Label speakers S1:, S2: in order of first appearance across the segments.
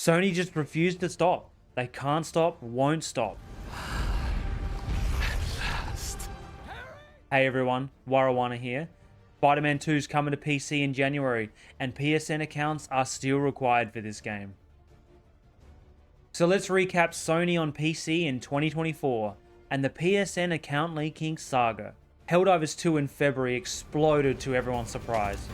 S1: Sony just refused to stop. They can't stop, won't stop. Hey everyone, Warrawana here. Spider-Man 2 is coming to PC in January, and PSN accounts are still required for this game. So let's recap Sony on PC in 2024, and the PSN account leaking saga. Helldivers 2 in February exploded to everyone's surprise.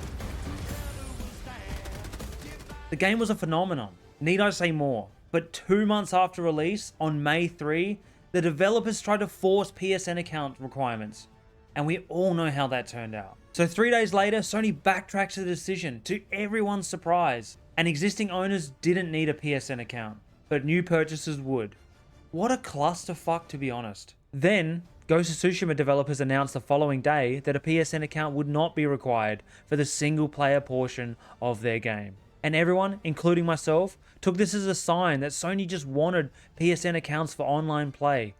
S1: The game was a phenomenon, need I say more? But 2 months after release, on May 3, the developers tried to force PSN account requirements, and we all know how that turned out. So 3 days later, Sony backtracks the decision to everyone's surprise, and existing owners didn't need a PSN account, but new purchasers would. What a clusterfuck, to be honest. Then, Ghost of Tsushima developers announced the following day that a PSN account would not be required for the single player portion of their game. And everyone, including myself, took this as a sign that Sony just wanted PSN accounts for online play.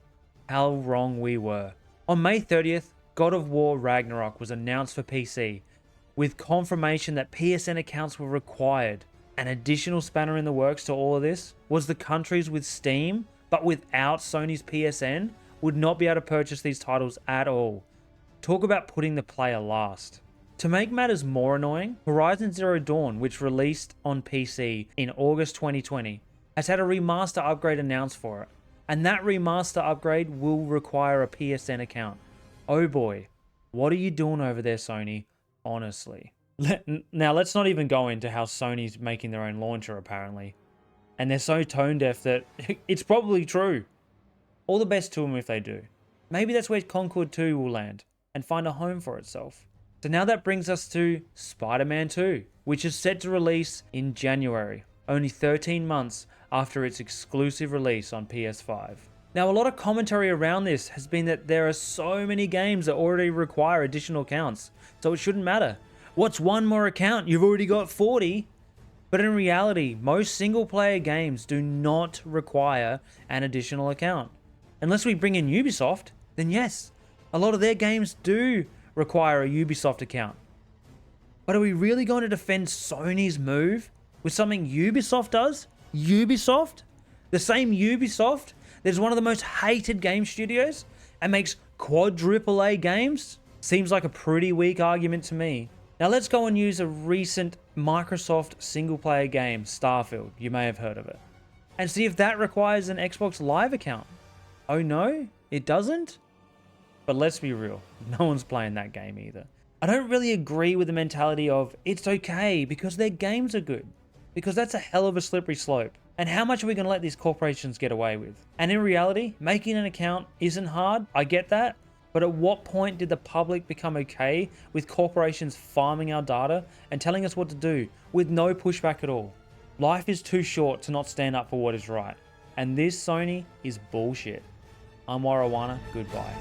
S1: How wrong we were. On May 30th, God of War Ragnarok was announced for PC, with confirmation that PSN accounts were required. An additional spanner in the works to all of this was the countries with Steam, but without Sony's PSN, would not be able to purchase these titles at all. Talk about putting the player last. To make matters more annoying, Horizon Zero Dawn, which released on PC in August 2020, has had a remaster upgrade announced for it, and that remaster upgrade will require a PSN account. Oh boy, what are you doing over there, Sony? Honestly. Now, let's not even go into how Sony's making their own launcher, apparently. And they're so tone deaf that it's probably true. All the best to them if they do. Maybe that's where Concord 2 will land and find a home for itself. So now that brings us to Spider-Man 2, which is set to release in January, only 13 months after its exclusive release on PS5. Now, a lot of commentary around this has been that there are so many games that already require additional accounts, so it shouldn't matter. What's one more account? You've already got 40. But in reality, most single-player games do not require an additional account. Unless we bring in Ubisoft, then yes, a lot of their games do require a Ubisoft account. But are we really going to defend Sony's move with something Ubisoft does? Ubisoft? The same Ubisoft that is one of the most hated game studios and makes quadruple A games? Seems like a pretty weak argument to me. Now let's go and use a recent Microsoft single-player game, Starfield. You may have heard of it. And see if that requires an Xbox Live account. Oh no, it doesn't? But let's be real, no one's playing that game either. I don't really agree with the mentality of it's okay because their games are good. Because that's a hell of a slippery slope. And how much are we going to let these corporations get away with? And in reality, making an account isn't hard, I get that. But at what point did the public become okay with corporations farming our data and telling us what to do with no pushback at all? Life is too short to not stand up for what is right. And this, Sony, is bullshit. I'm Warrawana, goodbye.